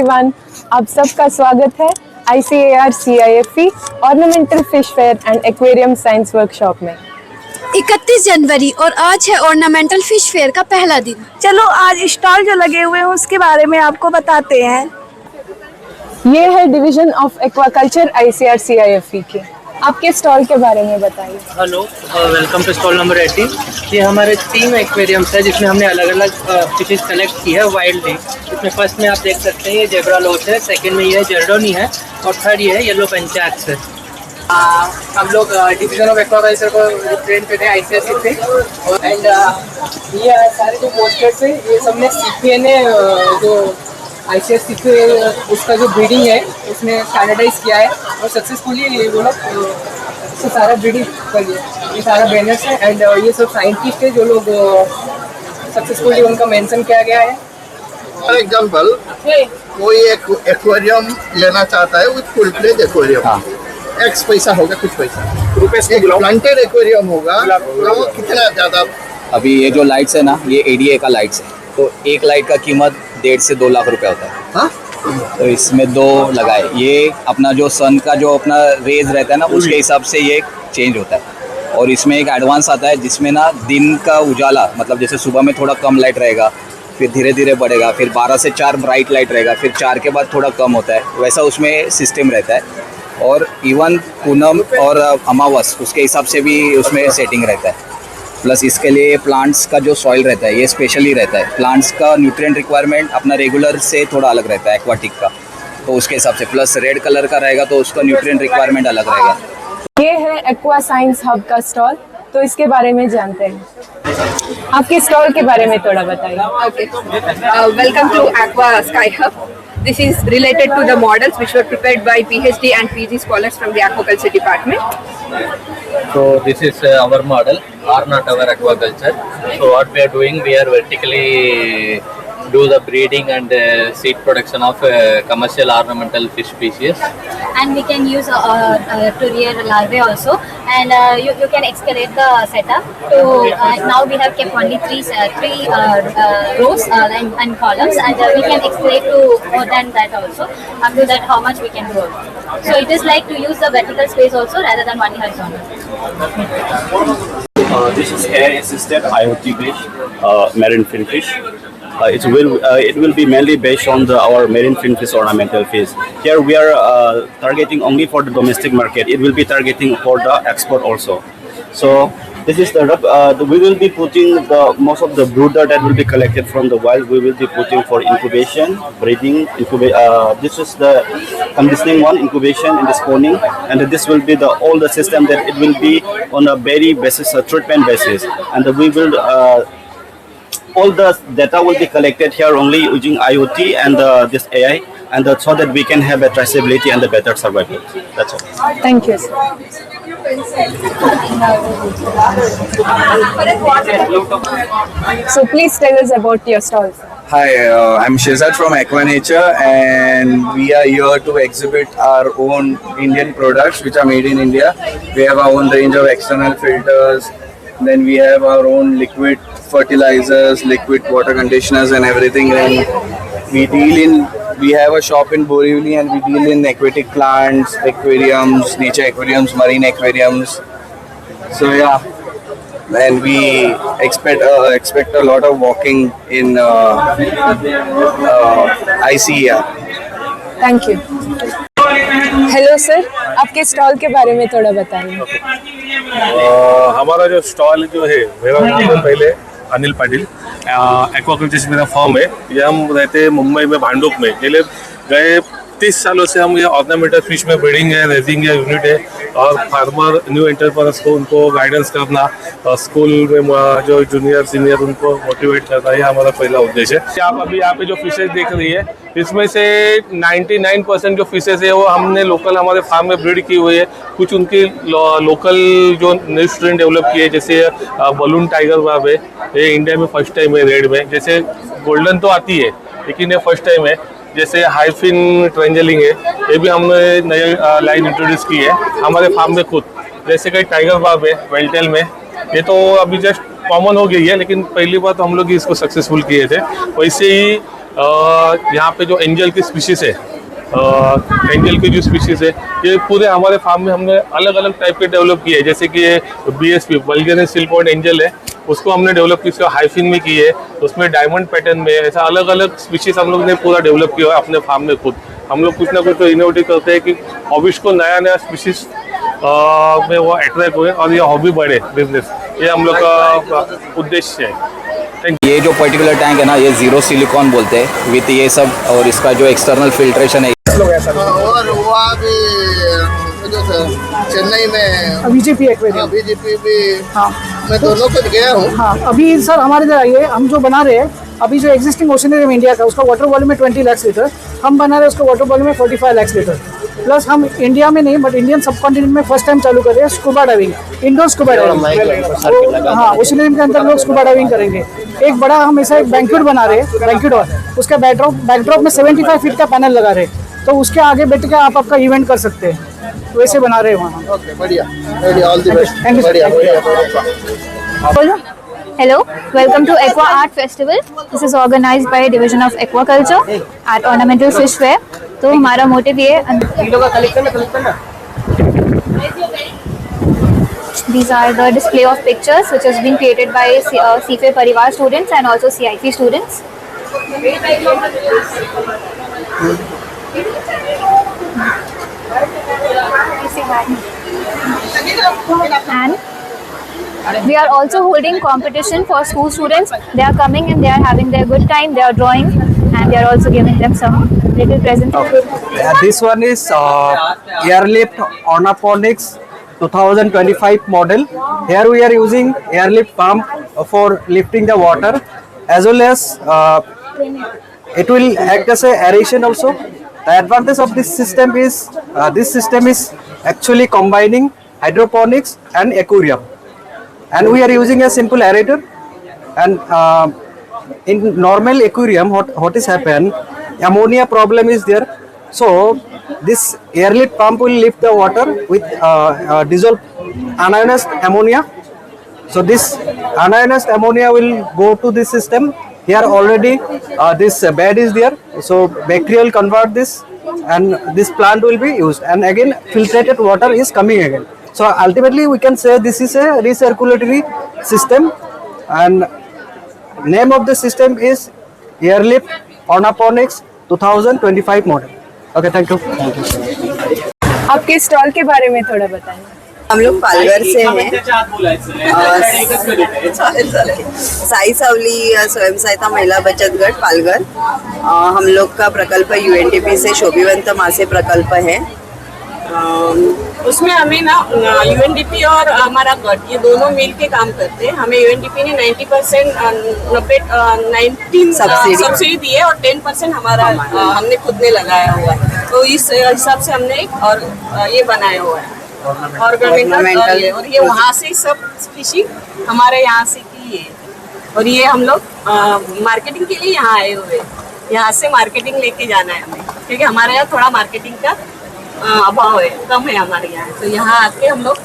Everyone, आप सबका स्वागत है ICAR CIFE ornamental fish fair and aquarium science workshop में। 31 जनवरी और आज है ऑर्नामेंटल फिश फेयर का पहला दिन। चलो आज स्टॉल जो लगे हुए हैं उसके बारे में आपको बताते हैं। ये है division of aquaculture ICAR CIFE के। आपके स्टॉल के बारे में बताइए। Hello, welcome to stall number 18। ये हमारे 3 एक्वेरियम्स है जिसमें हमने अलग अलग फिशेज कलेक्ट की है वाइल्डली। इसमें फर्स्ट में आप देख सकते हैं ये जेब्रा लोच है, सेकंड में ये है जेरडोनी है और थर्ड ये है येलो पेंचैक्स है। हम लोग डिवीजन ऑफ एक्वाकल्चर को रिप्रेजेंट करते हैं ICAR से। एंड ये सारे जो पोस्टर्स हैं ये सब ने CPA ने जो ICAR से उसका जो ब्रीडिंग है उसने स्टैंडर्डाइज किया है और सक्सेसफुली वो लोग उससे सारा ब्रीडिंग कर लिया। ये सारा बैनर्स है एंड ये सब साइंटिस्ट है जो लोग सक्सेसफुली उनका मेंशन किया गया है। फॉर एग्जाम्पल कोई एक एक्वेरियम लेना चाहता है with full fledge aquarium, x पैसा होगा, कुछ पैसा एक प्लांटेड एक्वेरियम होगा तो वो कितना ज़्यादा। अभी ये जो लाइट्स है ना, ये ADA का लाइट्स है, तो एक लाइट का कीमत 1.5 से 2 लाख रुपए होता है। हाँ? तो इसमें 2 लगाए, ये अपना जो सन का जो अपना रेज रहता है ना उसके हिसाब से ये चेंज होता है। और इसमें एक एडवांस आता है जिसमें ना दिन का उजाला, मतलब जैसे सुबह में थोड़ा कम लाइट रहेगा, फिर धीरे धीरे बढ़ेगा, फिर 12 से 4 ब्राइट लाइट रहेगा, फिर 4 के बाद थोड़ा कम होता है, वैसा उसमें सिस्टम रहता है। और इवन पूनम और अमावस उसके हिसाब से भी उसमें सेटिंग रहता है। प्लस इसके लिए प्लांट्स का जो सॉइल रहता है ये स्पेशली रहता है। प्लांट्स का न्यूट्रिएंट रिक्वायरमेंट अपना रेगुलर से थोड़ा अलग रहता है एक्वाटिक का, तो उसके हिसाब से। प्लस रेड कलर का रहेगा तो उसका न्यूट्रिएंट रिक्वायरमेंट अलग रहेगा। ये है एक्वा साइंस हब का स्टॉल, तो इसके बारे में जानते हैं। आपके स्टॉल के बारे में थोड़ा बताइए। Okay. Welcome to Aqua Sky Hub. This is related to the models which were prepared by PhD and PG scholars from the aquaculture department. So this is our model, Arna Tower Aquaculture. So what we are doing, we are vertically do the breeding and seed production of commercial ornamental fish species. And we can use to rear larvae also, and you can escalate the setup. So now we have kept only three rows and columns, and we can escalate to more than that also. Up to that, how much we can do also. So it is like to use the vertical space also rather than only horizontal. This is air assisted IoT fish, marine finfish. It will be mainly based on our marine finfish ornamental fish. Here we are targeting only for the domestic market. It will be targeting for the export also. So this is we will be putting most of the brooder that will be collected from the wild. We will be putting for incubation, breeding, this is the conditioning one, incubation and the spawning, and this will be all the system that it will be on a berry basis, a treatment basis, and we will all the data will be collected here only using IoT and this AI, and so that we can have a traceability and a better survival. That's all. Thank you, sir. So please tell us about your stall, sir. Hi, I'm Shehzad from Aquanature, and we are here to exhibit our own Indian products which are made in India. We have our own range of external filters, then we have our own liquid fertilizers, liquid water conditioners and everything. And we have a shop in Borivali and we deal in aquatic plants, aquariums, nature aquariums, marine aquariums. So yeah, and we expect a lot of walking in ICAR. Thank you. Hello sir, आपके stall के बारे में थोड़ा बताइए। हमारा जो stall जो है, मेरा नाम है पहले अनिल पाटिल, एक्वाकल्चर मेरा फॉर्म है। ये हम रहते हैं मुंबई में, भांडुप में। गए 30 सालों से हम ये ऑर्नामेंटल फिश में ब्रीडिंग है, रेजिंग है, यूनिट है, और फार्मर न्यू एंटरप्रेन्योर्स को उनको गाइडेंस करना, स्कूल में जो जूनियर सीनियर उनको मोटिवेट करना, ये हमारा पहला उद्देश्य है। आप अभी यहाँ पे जो फिशेज देख रही है, इसमें से 99% जो फिशेज है वो हमने लोकल हमारे फार्म में ब्रीड की हुई है। कुछ उनकी लोकल जो न्यू स्ट्रेन डेवलप किए, जैसे बलून टाइगर बाब है, ये इंडिया में फर्स्ट टाइम है रेड में। जैसे गोल्डन तो आती है लेकिन ये फर्स्ट टाइम है। जैसे हाइफिन ट्रेंजलिंग है, ये भी हमने नई लाइन इंट्रोड्यूस की है हमारे फार्म में खुद। जैसे कई टाइगर बाब है वेलटेल में, ये तो अभी जस्ट कॉमन हो गई है, लेकिन पहली बार तो हम लोग इसको सक्सेसफुल किए थे। वैसे ही यहाँ पे जो एंजल की स्पीशीज है, एंजल की जो स्पीशीज है, ये पूरे हमारे फार्म में हमने अलग अलग टाइप के डेवलप किए हैं। जैसे कि ये BSP Bulgarian silk point angel है, उसको हमने डेवलप की, उसका हाइफिन में की है, उसमें डायमंड पैटर्न में, ऐसा अलग अलग स्पीशीज हम लोग ने पूरा डेवलप किया है अपने फार्म में खुद। हम लोग कुछ ना कुछ तो इनोवेटिव करते हैं कि हॉबीज को नया नया स्पीशीज में वो अट्रैक्ट हुए और ये हॉबी बढ़े बिजनेस, ये हम लोग का उद्देश्य है। ये जो पर्टिकुलर टैंक है ना, ये जीरो सिलिकॉन बोलते हैं विथ ये सब, और इसका जो एक्सटर्नल फिल्ट्रेशन है। और वहाँ भी जो चेन्नई में बीजेपी एक्वेरियम, बीजेपी भी, हाँ मैं दोनों को गया हूँ। हाँ, अभी सर हमारे इधर आइए, हम जो बना रहे हैं अभी जो एग्जिस्टिंग ओशनियरियम इंडिया का, उसका वाटर वॉल्यूम में 20 लाख लीटर, हम बना रहे हैं उसका वाटर वॉल्यूम में 45 लाख लीटर। प्लस हम इंडिया में नहीं बट इंडियन सब कॉन्टिनेंट में फर्स्ट टाइम चालू कर रहे हैं scuba diving, indoor scuba diving. हाँ, ओशनियरियम के अंदर लोग स्कूबा डाइविंग करेंगे। एक बड़ा हम ऐसा एक बैंक्वेट बना रहे हैं, बैंक्वेट हॉल, उसका बैकड्रॉप में 75 फीट का पैनल लगा रहे हैं, तो उसके आगे बैठ के आप आपका इवेंट कर सकते हैं, वैसे बना रहे हैं वहाँ। ओके, बढ़िया बढ़िया, all the best. Thank you. Hello, welcome to Aqua Art Festival. This is organized by Division of Aquaculture at Ornamental Fish Fair. तो हमारा मोटिव ये, these are the display of pictures which has been created by CFA Parivar students and also CIP students. And we are also holding competition for school students. They are coming and they are having their good time. They are drawing and they are also giving them some little presents. This one is airlift ornaponics 2025 model. Here we are using airlift pump for lifting the water, as well as it will act as a aeration also. The advantage of this system is actually combining hydroponics and aquarium, and we are using a simple aerator. And in normal aquarium, what is happen, ammonia problem is there, so this airlift pump will lift the water with dissolved anionized ammonia. So this anionized ammonia will go to this system. Here already this bed is there, so bacteria will convert this and this plant will be used, and again filtrated water is coming again. So ultimately we can say this is a recirculatory system, and name of the system is Airlift Ornaponics 2025 model. Okay, thank you. आपके stall के बारे में थोड़ा बताएं। हम लोग पालघर से हैं, साई सावली स्वयं सहायता महिला बचत गट पालघर। हम लोग का प्रकल्प UNDP से शोभिवंत मासे प्रकल्प है। उसमें हमें ना UNDP और हमारा गट ये दोनों मिल के काम करते हैं। हमें UNDP ने 90% 19 सब्सिडी दी है और 10% हमारा हमने खुद ने लगाया हुआ है। तो इस हिसाब से हमने एक और ये बनाया हुआ है ऑर्नामेंटल, और ये वहाँ से सब स्पीशीज हमारे यहाँ से की है। और ये हम लोग मार्केटिंग के लिए यहाँ आए हुए हैं। यहाँ से मार्केटिंग लेके जाना है हमें, क्योंकि हमारे यहाँ थोड़ा मार्केटिंग का अभाव है, कम है हमारे यहाँ। तो यहाँ आके हम लोग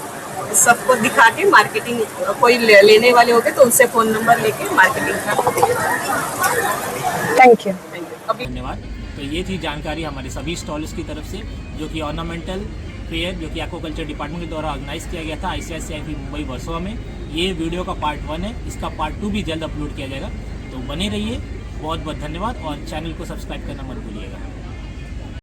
सबको दिखा के मार्केटिंग, कोई लेने वाले होते तो उनसे फ़ोन नंबर लेके मार्केटिंग करते हैं। Thank you. धन्यवाद। तो ये थी जानकारी हमारे सभी स्टॉल्स की तरफ से, जो कि ऑर्नामेंटल फेयर जो कि एक्वाकल्चर डिपार्टमेंट के द्वारा ऑर्गेनाइज किया गया था ICICI मुंबई वर्सोवा में। ये वीडियो का पार्ट 1 है, इसका पार्ट 2 भी जल्द अपलोड किया जाएगा। तो बने रहिए, बहुत बहुत धन्यवाद, और चैनल को सब्सक्राइब करना मत भूलिएगा।